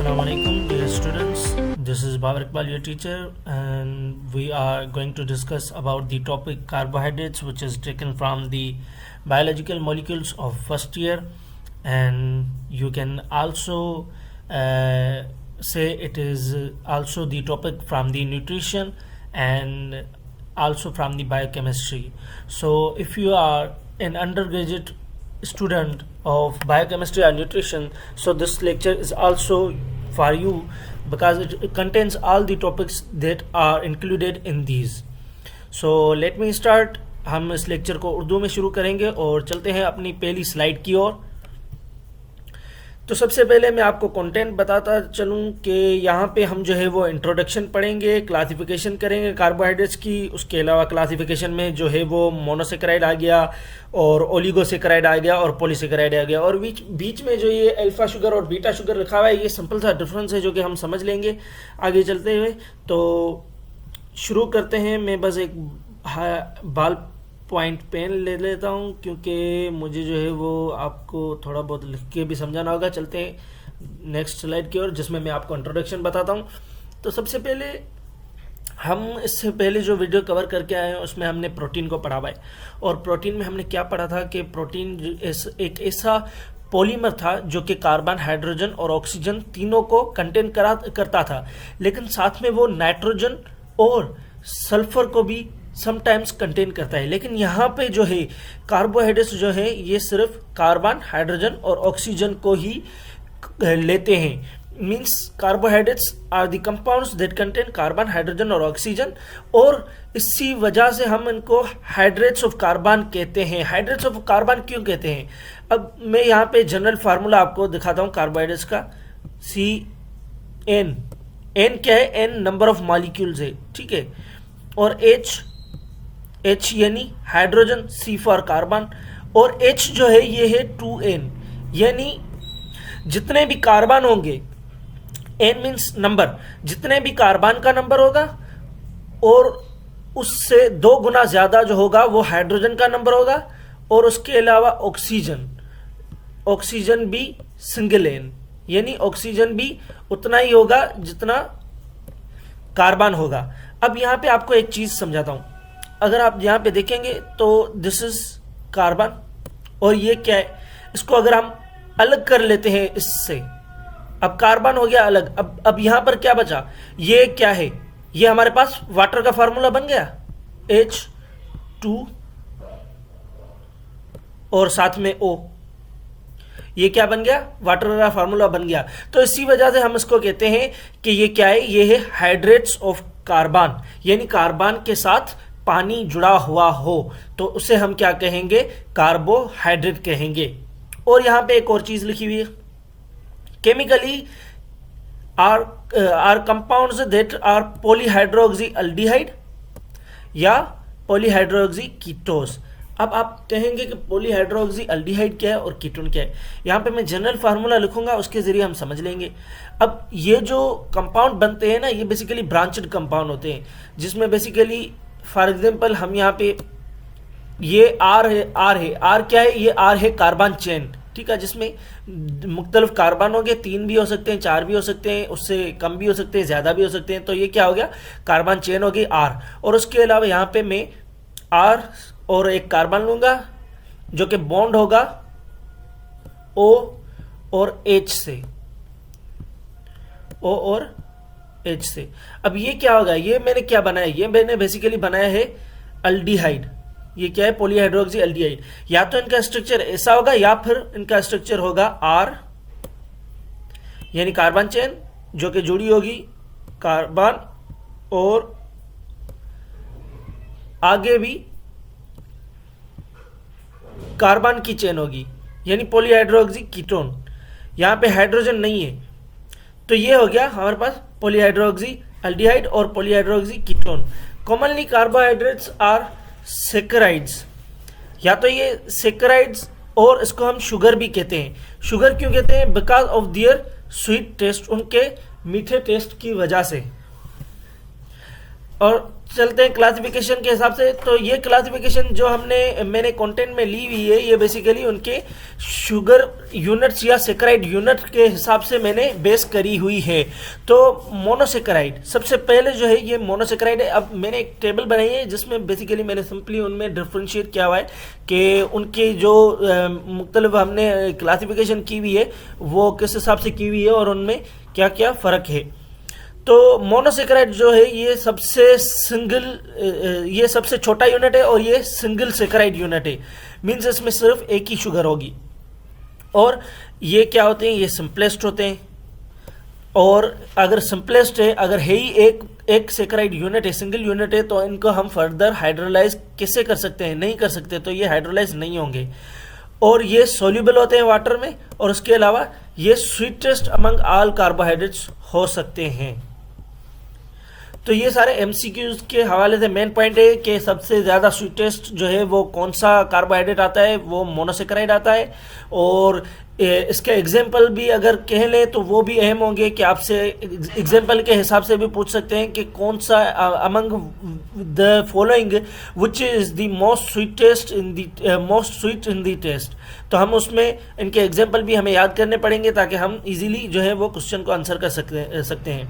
Assalamu alaikum, dear students. This is Babar Iqbal, your teacher, and we are going to discuss about the topic carbohydrates, which is taken from the biological molecules of first year, and you can also say it is also the topic from the nutrition and also from the biochemistry. So, if you are an undergraduate student of biochemistry and nutrition, so this lecture is also for you because it contains all the topics that are included in these. So let me start. हम इस lecture को उर्दू में शुरू करेंगे और चलते हैं अपनी पहली स्लाइड की ओर। तो सबसे पहले मैं आपको कंटेंट बताता चलूं कि यहाँ पे हम जो है वो इंट्रोडक्शन पढ़ेंगे, क्लासिफिकेशन करेंगे कार्बोहाइड्रेट्स की। उसके अलावा क्लासिफिकेशन में जो है वो मोनोसेकेराइड आ गया और ओलिगोसेकेराइड आ गया और पॉलीसेकेराइड आ गया, और बीच में जो ये अल्फा शुगर और बीटा शुगर लिखा हुआ है ये सिंपल सा डिफरेंस है जो कि हम समझ लेंगे आगे चलते हुए। तो शुरू करते हैं। मैं बस एक बाल पॉइंट पेन ले लेता हूँ क्योंकि मुझे जो है वो आपको थोड़ा बहुत लिख के भी समझाना होगा। चलते हैं नेक्स्ट स्लाइड की ओर जिसमें मैं आपको इंट्रोडक्शन बताता हूँ। तो सबसे पहले हम इससे पहले जो वीडियो कवर करके आए हैं उसमें हमने प्रोटीन को पढ़ा हुआ है, और प्रोटीन में हमने क्या पढ़ा था कि प्रोटीन एक ऐसा पॉलीमर था जो कि कार्बन, हाइड्रोजन और ऑक्सीजन तीनों को कंटेन करता था, लेकिन साथ में वो नाइट्रोजन और सल्फर को भी समटाइम्स कंटेन करता है। लेकिन यहाँ पे जो है कार्बोहाइड्रेट्स जो है ये सिर्फ कार्बन, हाइड्रोजन और ऑक्सीजन को ही लेते हैं। Means carbohydrates are the compounds that contain carbon, hydrogen और ऑक्सीजन, और इसी वजह से हम इनको हाइड्रेट्स ऑफ कार्बन कहते हैं। हाइड्रेट्स ऑफ कार्बन क्यों कहते हैं? अब मैं यहाँ पे जनरल फार्मूला आपको दिखाता हूँ कार्बोहाइड्रेट्स का। CN, N क्या है? N नंबर ऑफ मॉलिक्यूल्स है, ठीक है, और H यानी हाइड्रोजन, C फॉर कार्बन, और H जो है ये है 2N, यानी जितने भी कार्बन होंगे, N मीन्स नंबर, जितने भी कार्बन का नंबर होगा और उससे 2 गुना ज्यादा जो होगा वो हाइड्रोजन का नंबर होगा, और उसके अलावा ऑक्सीजन भी सिंगल N, यानी ऑक्सीजन भी उतना ही होगा जितना कार्बन होगा। अब यहां पे आपको एक चीज समझाता हूं। अगर आप यहाँ पे देखेंगे तो दिस इज कार्बन, और ये क्या है? इसको अगर हम अलग कर लेते हैं इससे, अब कार्बन हो गया अलग। अब यहाँ पर क्या बचा? ये क्या है? ये हमारे पास वाटर का फार्मूला बन गया, H2 और साथ में O। ये क्या बन गया? वाटर का फार्मूला बन गया। तो इसी वजह से हम इसको कहते हैं कि ये क्या है? ये है हाइड्रेट्स ऑफ कार्बन, यानी कार्बन के साथ पानी जुड़ा हुआ हो तो उसे हम क्या कहेंगे? कार्बोहाइड्रेट कहेंगे। और यहां पे एक और चीज लिखी हुई है, chemically are compounds that are polyhydroxy aldehyde या पॉलीहाइड्रोक्सी कीटोस। अब आप कहेंगे कि पॉलीहाइड्रोक्सी अल्डिहाइड क्या है और कीटोन क्या है? यहां पे मैं जनरल फार्मूला लिखूंगा, उसके जरिए हम समझ लेंगे। अब ये जो कंपाउंड बनते हैं ना, ये बेसिकली ब्रांचड कंपाउंड होते हैं, जिसमें बेसिकली फॉर एग्जाम्पल हम यहाँ पे ये R है, R क्या है? ये R है कार्बन चेन, ठीक है, जिसमें मुख्तलिफ कार्बन हो गए, 3 भी हो सकते हैं, 4 भी हो सकते हैं, उससे कम भी हो सकते हैं, ज्यादा भी हो सकते हैं। तो ये क्या हो गया? कार्बन चेन हो गई R। और उसके अलावा यहाँ पे मैं R और एक कार्बन लूंगा जो कि बॉन्ड होगा O और H से, O और H से। अब ये क्या होगा? ये मैंने क्या बनाया? ये मैंने बेसिकली बनाया है अल्डिहाइड। ये क्या है? Polyhydroxy aldehyde. या तो इनका स्ट्रक्चर ऐसा होगा या फिर इनका स्ट्रक्चर होगा R, यानी कार्बन चेन जो कि जुड़ी होगी कार्बन, और आगे भी कार्बन की चेन होगी, यानी पॉलीहाइड्रोक्सी कीटोन। यहां पे हाइड्रोजन नहीं है, तो ये हो गया हमारे पास पॉलीहाइड्रोक्सी अल्डिहाइड और polyhydroxy ketone. Commonly carbohydrates are saccharides, या तो ये सेकेराइड्स, और इसको हम शुगर भी कहते हैं। शुगर क्यों कहते हैं? Because of their sweet taste, उनके मीठे टेस्ट की वजह से। और चलते हैं क्लासिफिकेशन के हिसाब से। तो ये क्लासिफिकेशन जो मैंने कंटेंट में ली हुई है, ये बेसिकली उनके शुगर यूनिट्स या सेक्राइड यूनिट के हिसाब से मैंने बेस करी हुई है। तो मोनोसेक्राइड सबसे पहले जो है ये मोनोसेक्राइड है। अब मैंने एक टेबल बनाई है जिसमें बेसिकली मैंने सिंपली उनमें डिफ्रेंशिएट किया हुआ है कि उनकी जो मुख्तलिफ हमने क्लासिफिकेशन की हुई है वो किस हिसाब से की हुई है और उनमें क्या क्या फ़र्क है। तो मोनोसेक्राइड जो है ये सबसे छोटा यूनिट है और ये सिंगल सेक्राइड यूनिट है, मीन्स इसमें सिर्फ एक ही शुगर होगी। और ये क्या होते हैं, ये सिंपलेस्ट होते हैं। और अगर सिंपलेस्ट है, अगर है ही एक सेक्राइड यूनिट है, सिंगल यूनिट है, तो इनको हम फर्दर हाइड्रोलाइज कैसे कर सकते हैं, नहीं कर सकते, तो ये हाइड्रोलाइज नहीं होंगे। और ये सोल्यूबल होते हैं वाटर में, और उसके अलावा ये स्वीटेस्ट अमंग ऑल कार्बोहाइड्रेट्स हो सकते हैं। तो ये सारे एमसीक्यूज के हवाले से मेन पॉइंट है कि सबसे ज़्यादा स्वीटेस्ट जो है वो कौन सा कार्बोहाइड्रेट आता है, वो मोनोसेक्राइड आता है। और इसके एग्जाम्पल भी अगर कह लें तो वो भी अहम होंगे कि आपसे एग्जाम्पल के हिसाब से भी पूछ सकते हैं कि कौन सा among the following which is the most sweet in the test. तो हम उसमें इनके एग्जाम्पल भी हमें याद करने पड़ेंगे ताकि हम इजीली जो है वो क्वेश्चन को आंसर कर सकते हैं।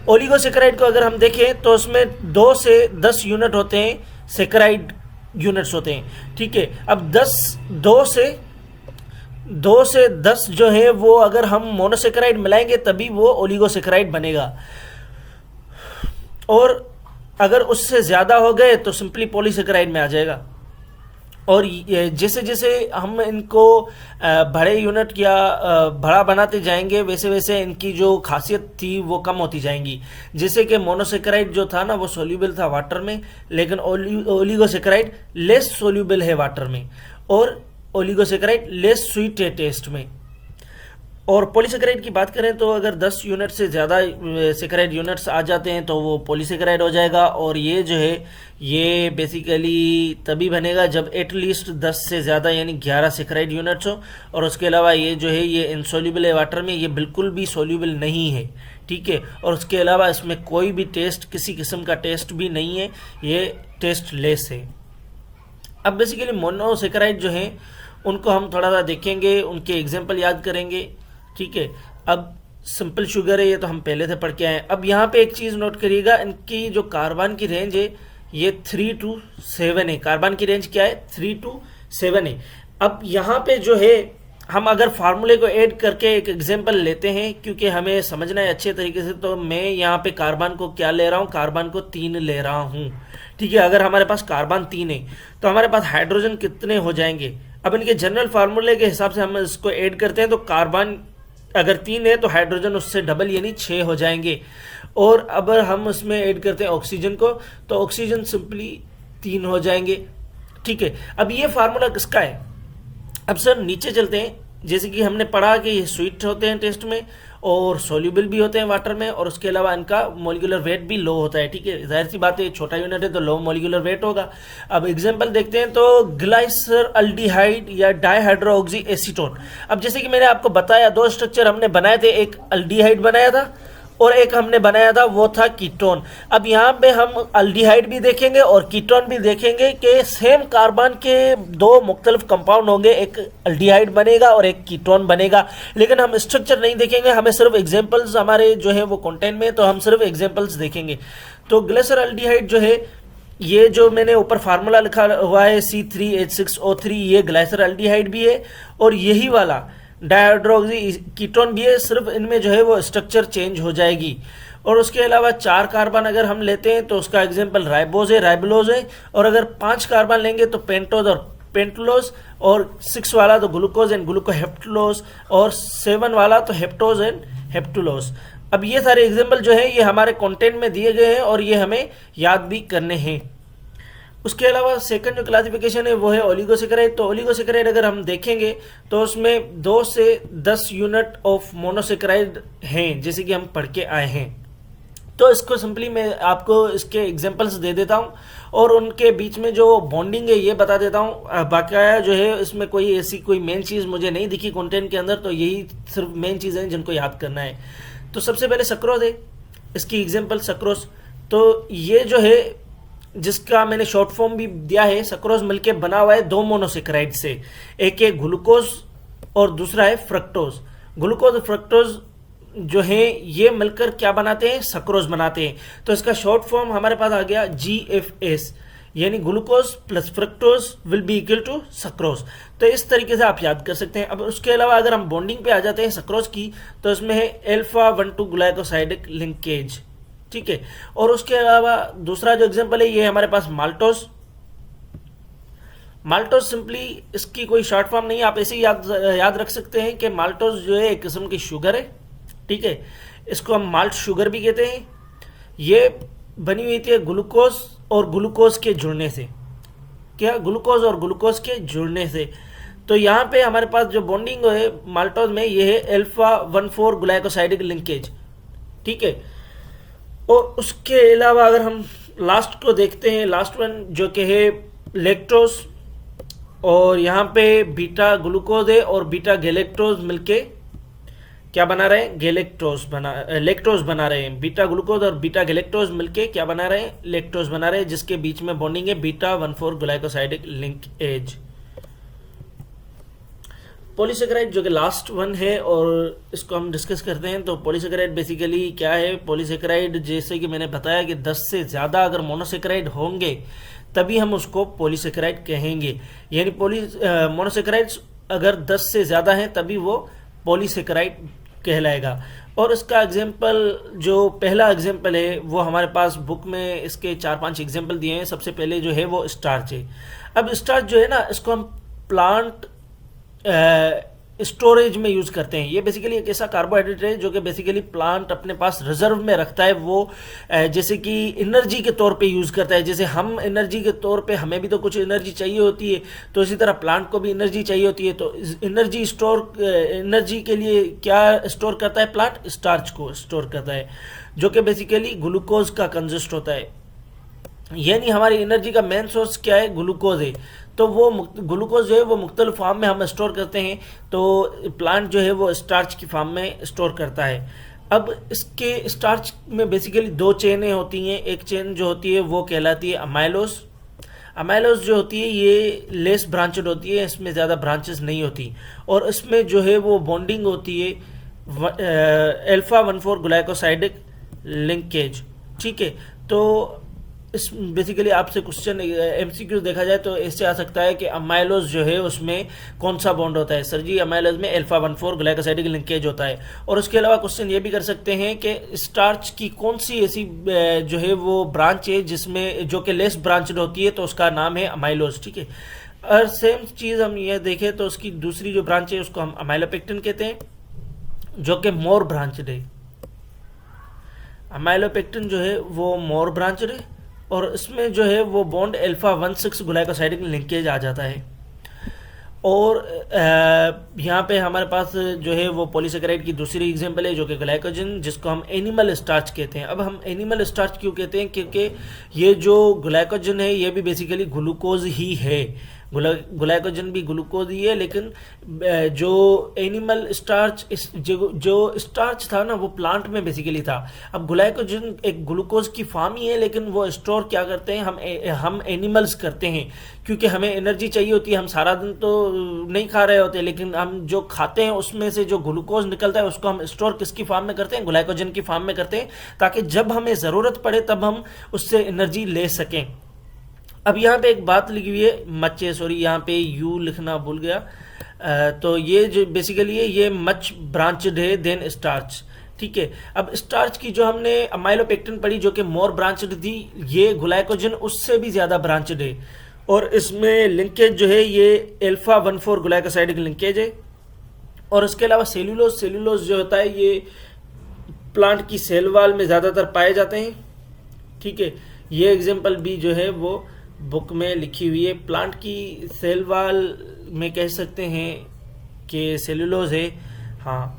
ओलिगोसेक्राइड को अगर हम देखें तो उसमें 2 से 10 यूनिट होते हैं, सेक्राइड यूनिट्स होते हैं, ठीक है। अब 2 से 10 जो है वो अगर हम मोनोसेक्राइड मिलाएंगे तभी वो ओलिगोसेक्राइड बनेगा, और अगर उससे ज़्यादा हो गए तो सिंपली पॉलीसेक्राइड में आ जाएगा। और जैसे जैसे हम इनको बड़े यूनिट या बड़ा बनाते जाएंगे वैसे वैसे इनकी जो खासियत थी वो कम होती जाएंगी। जैसे कि मोनोसेक्राइड जो था ना वो सोल्यूबल था वाटर में, लेकिन ओलिगोसेक्राइड लेस सोल्यूबल है वाटर में, और ओलिगोसेक्राइड लेस स्वीट है टेस्ट में। और पॉलीसेक्राइड की बात करें तो अगर 10 यूनिट से ज़्यादा सेक्राइड यूनिट्स आ जाते हैं तो वो पॉलीसेक्राइड हो जाएगा। और ये जो है ये बेसिकली तभी बनेगा जब एटलीस्ट 10 से ज़्यादा यानी 11 सेक्राइड यूनिट्स हो। और उसके अलावा ये जो है ये इनसोल्यूबल है वाटर में, ये बिल्कुल भी सोल्यूबल नहीं है, ठीक है। और उसके अलावा इसमें कोई भी टेस्ट, किसी किस्म का टेस्ट भी नहीं है, ये टेस्ट लेस है। अब बेसिकली मोनोसेक्राइड जो है उनको हम थोड़ा सा देखेंगे, उनके एग्जाम्पल याद करेंगे, ठीक है। अब सिंपल शुगर है, ये तो हम पहले से पढ़ के आए हैं। अब यहाँ पे एक चीज़ नोट करिएगा, इनकी जो कार्बन की रेंज है ये 3 to 7 है। कार्बन की रेंज क्या है, 3 to 7 है। अब यहाँ पे जो है हम अगर फार्मूले को ऐड करके एक एग्जांपल लेते हैं, क्योंकि हमें समझना है अच्छे तरीके से, तो मैं यहाँ पे कार्बन को क्या ले रहा हूँ, कार्बन को 3 ले रहा हूँ, ठीक है। अगर हमारे पास कार्बन 3 है तो हमारे पास हाइड्रोजन कितने हो जाएंगे। अब इनके जनरल फार्मूले के हिसाब से हम इसको ऐड करते हैं तो कार्बन अगर 3 है तो हाइड्रोजन उससे डबल यानी 6 हो जाएंगे। और अब हम उसमें ऐड करते हैं ऑक्सीजन को तो ऑक्सीजन सिंपली 3 हो जाएंगे, ठीक है। अब ये फार्मूला किसका है। अब सर नीचे चलते हैं, जैसे कि हमने पढ़ा कि ये स्वीट होते हैं टेस्ट में और सोल्यूबल भी होते हैं वाटर में, और उसके अलावा इनका मोलिकुलर वेट भी लो होता है, ठीक है। जाहिर सी बात है, छोटा यूनिट है तो लो मोलिकुलर वेट होगा। अब एग्जांपल देखते हैं तो ग्लाइसर अल्डिहाइड या डाइहाइड्रोक्सी एसीटोन। अब जैसे कि मैंने आपको बताया 2 स्ट्रक्चर हमने बनाए थे, एक अल्डिहाइड बनाया था और एक हमने बनाया था वो था कीटोन। अब यहाँ पे हम अल्डिहाइड भी देखेंगे और कीटोन भी देखेंगे कि सेम कार्बन के 2 मुख्तलिफ कंपाउंड होंगे, एक अल्डिहाइड बनेगा और एक कीटोन बनेगा। लेकिन हम स्ट्रक्चर नहीं देखेंगे, हमें सिर्फ एग्जांपल्स हमारे जो है वो कंटेंट में, तो हम सिर्फ एग्जांपल्स देखेंगे। तो ग्लाइसर अल्डिहाइड जो है, ये जो मैंने ऊपर फार्मूला लिखा हुआ है C3H6O3, ये ग्लाइसर अल्डिहाइड भी है और यही वाला डाइहाइड्रोक्सी कीटोन भी है, सिर्फ इनमें जो है वो स्ट्रक्चर चेंज हो जाएगी। और उसके अलावा 4 कार्बन अगर हम लेते हैं तो उसका एग्जांपल राइबोज है, राइबोलोज है। और अगर 5 कार्बन लेंगे तो पेंटोज और पेंटुलोज, और 6 वाला तो ग्लूकोज एंड ग्लूकोहेप्टुलोज, और 7 वाला तो हेप्टोज एंड हेप्टुलोज। अब ये सारे एग्जांपल जो है ये हमारे कंटेंट में दिए गए हैं और ये हमें याद भी करने हैं। उसके अलावा सेकंड जो क्लासिफिकेशन है वो है ओलिगोसेक्राइड। तो ओलिगोसेक्राइड अगर हम देखेंगे तो उसमें 2 से 10 यूनिट ऑफ मोनोसेक्राइड हैं, जैसे कि हम पढ़ के आए हैं। तो इसको सिंपली मैं आपको इसके एग्जांपल्स दे देता हूं और उनके बीच में जो बॉन्डिंग है ये बता देता हूं। बाकाया जो है इसमें कोई ऐसी कोई मेन चीज़ मुझे नहीं दिखी कंटेंट के अंदर, तो यही सिर्फ मेन चीज़ें हैं जिनको याद करना है। तो सबसे पहले सक्रोज है, इसकी एग्जाम्पल सक्रोज। तो ये जो है जिसका मैंने शॉर्ट फॉर्म भी दिया है, सक्रोज मिलके बना हुआ है दो मोनोसेक्राइड से, एक है ग्लूकोज और दूसरा है फ्रक्टोज। ग्लूकोज और फ्रक्टोज जो है ये मिलकर क्या बनाते हैं, सक्रोज बनाते हैं। तो इसका शॉर्ट फॉर्म हमारे पास आ गया GFS, यानी glucose plus fructose will be equal to sucrose. तो इस तरीके से आप याद कर सकते हैं। अब उसके अलावा अगर हम बॉन्डिंग पे आ जाते हैं सक्रोज की, तो इसमें है अल्फा 1,2 ग्लाइकोसाइडिक लिंकेज, ठीक है। और उसके अलावा दूसरा जो एग्जांपल है ये हमारे पास माल्टोज। माल्टोज सिंपली इसकी कोई शॉर्ट फॉर्म नहीं है, आप ऐसे ही याद रख सकते हैं कि माल्टोज जो है एक किस्म की शुगर है, ठीक है। इसको हम माल्ट शुगर भी कहते हैं। ये बनी हुई थी ग्लूकोज और ग्लूकोज के जुड़ने से, क्या, ग्लूकोज और ग्लूकोज के जुड़ने से। तो यहाँ पे हमारे पास जो बॉन्डिंग है माल्टोज में ये है अल्फा 1,4 ग्लाइकोसाइडिक लिंकेज, ठीक है। और उसके अलावा अगर हम लास्ट को देखते हैं, लास्ट वन जो कि है लेक्टोज, और यहाँ पे बीटा ग्लूकोज है और बीटा गैलेक्टोज मिलके क्या बना रहे हैं, लेक्टोज बना रहे हैं। बीटा ग्लूकोज और बीटा गैलेक्टोज मिलके क्या बना रहे हैं, लेक्टोज बना रहे हैं, जिसके बीच में बॉन्डिंग है बीटा 1,4 ग्लाइकोसाइडिक लिंकेज। पॉलीसेकेराइड जो कि लास्ट वन है और इसको हम डिस्कस करते हैं। तो पॉलीसेकेराइड बेसिकली क्या है, पॉलीसेकेराइड जैसे कि मैंने बताया कि 10 से ज़्यादा अगर मोनोसेकेराइड होंगे तभी हम उसको पॉलीसेकेराइड कहेंगे, यानी मोनोसेकेराइड्स अगर 10 से ज़्यादा हैं तभी वो पॉलीसेकेराइड कहलाएगा। और इसका एग्जाम्पल जो पहला एग्जाम्पल है वो हमारे पास बुक में इसके 4-5 एग्जाम्पल दिए हैं। सबसे पहले जो है वो स्टार्च है। अब स्टार्च जो है ना, इसको हम प्लांट स्टोरेज में यूज करते हैं। ये बेसिकली एक ऐसा कार्बोहाइड्रेट है जो कि बेसिकली प्लांट अपने पास रिजर्व में रखता है। वो जैसे कि एनर्जी के तौर पे यूज करता है। जैसे हम एनर्जी के तौर पे, हमें भी तो कुछ एनर्जी चाहिए होती है, तो इसी तरह प्लांट को भी एनर्जी चाहिए होती है। तो एनर्जी के लिए क्या स्टोर करता है प्लांट, स्टार्च को स्टोर करता है, जो कि बेसिकली ग्लूकोज का कंजिस्ट होता है। यानी हमारी एनर्जी का मेन सोर्स क्या है, ग्लूकोज है। तो वो ग्लूकोज जो है वो मुख्तलिफ फॉर्म में हम स्टोर करते हैं। तो प्लांट जो है वो स्टार्च की फॉर्म में स्टोर करता है। अब इसके स्टार्च में बेसिकली दो चेनें होती हैं। एक चेन जो होती है वो कहलाती है अमाइलोज। अमाइलोज जो होती है ये लेस ब्रांचेड होती है, इसमें ज़्यादा ब्रांचेस नहीं होती, और इसमें जो है वो बॉन्डिंग होती है अल्फा 1,4 ग्लाइकोसाइडिक लिंकेज, ठीक है। तो इस बेसिकली आपसे क्वेश्चन MCQ देखा जाए तो ऐसे आ सकता है कि अमाइलोज जो है उसमें कौन सा बॉन्ड होता है। सर जी अमाइलोज में अल्फा 1,4 ग्लाइकोसाइडिक लिंकेज होता है। और उसके अलावा क्वेश्चन ये भी कर सकते हैं कि स्टार्च की कौन सी ऐसी जो है वो ब्रांच है जिसमें जो कि लेस ब्रांचड होती है, तो उसका नाम है अमाइलोज, ठीक है। और सेम चीज़ हम ये देखें तो उसकी दूसरी जो ब्रांच है उसको हम अमाइलोपेक्टिन कहते हैं, जो कि मोर ब्रांचड है। अमाइलोपेक्टिन जो है वो मोर ब्रांचड है और इसमें जो है वो बॉन्ड अल्फा 1,6 ग्लाइकोसाइडिक लिंकेज आ जाता है। और यहाँ पे हमारे पास जो है वो पॉलीसेकेराइड की दूसरी एग्जांपल है जो कि ग्लाइकोजन, जिसको हम एनिमल स्टार्च कहते हैं। अब हम एनिमल स्टार्च क्यों कहते हैं, क्योंकि ये जो ग्लाइकोजन है ये भी बेसिकली ग्लूकोज ही है। ग्लाइकोजन भी ग्लूकोज ही है, लेकिन जो एनिमल स्टार्च जो स्टार्च था ना वो प्लांट में बेसिकली था। अब ग्लाइकोजन एक ग्लूकोज की फॉर्म ही है, लेकिन वो स्टोर क्या करते हैं, हम एनिमल्स करते हैं, क्योंकि हमें एनर्जी चाहिए होती है। हम सारा दिन तो नहीं खा रहे होते, लेकिन हम जो खाते हैं उसमें से जो ग्लूकोज निकलता है उसको हम स्टोर किसकी फॉर्म में करते हैं, ग्लाइकोजन की फॉर्म में करते हैं, ताकि जब हमें ज़रूरत पड़े तब हम उससे एनर्जी ले सकें। अब यहाँ पे एक बात लिखी हुई है मच्चे, सॉरी यहाँ पे यू लिखना भूल गया। तो ये जो बेसिकली है ये मच ब्रांचड है देन स्टार्च, ठीक है। अब स्टार्च की जो हमने अमाइलोपेक्टिन पढ़ी जो कि मोर ब्रांचड थी, ये ग्लाइकोजन उससे भी ज़्यादा ब्रांचड है। और इसमें लिंकेज जो है ये अल्फा 1,4 ग्लाइकोसाइडिक लिंकेज है। और इसके अलावा सेल्यूलोज जो होता है ये प्लांट की सेल वाल में ज़्यादातर पाए जाते हैं, ठीक है। ये एग्जाम्पल भी जो है वो बुक में लिखी हुई है। प्लांट की सेल वाल में कह सकते हैं कि सेल्यूलोज है, हाँ।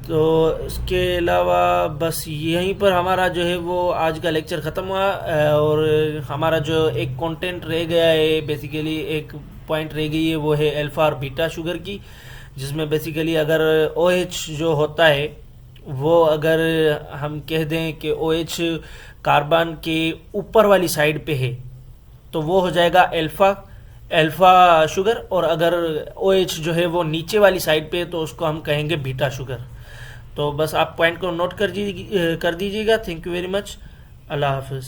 तो इसके अलावा बस यहीं पर हमारा जो है वो आज का लेक्चर ख़त्म हुआ। और हमारा जो एक कंटेंट रह गया है, बेसिकली एक पॉइंट रह गई है, वो है अल्फा और बीटा शुगर की, जिसमें बेसिकली अगर OH जो होता है वो अगर हम कह दें कि OH कार्बन के ऊपर वाली साइड पे है तो वो हो जाएगा अल्फा अल्फा शुगर, और अगर OH जो है वो नीचे वाली साइड पे है तो उसको हम कहेंगे बीटा शुगर। तो बस आप पॉइंट को नोट कर दीजिएगा। Thank you very much. अल्लाह हाफिज़।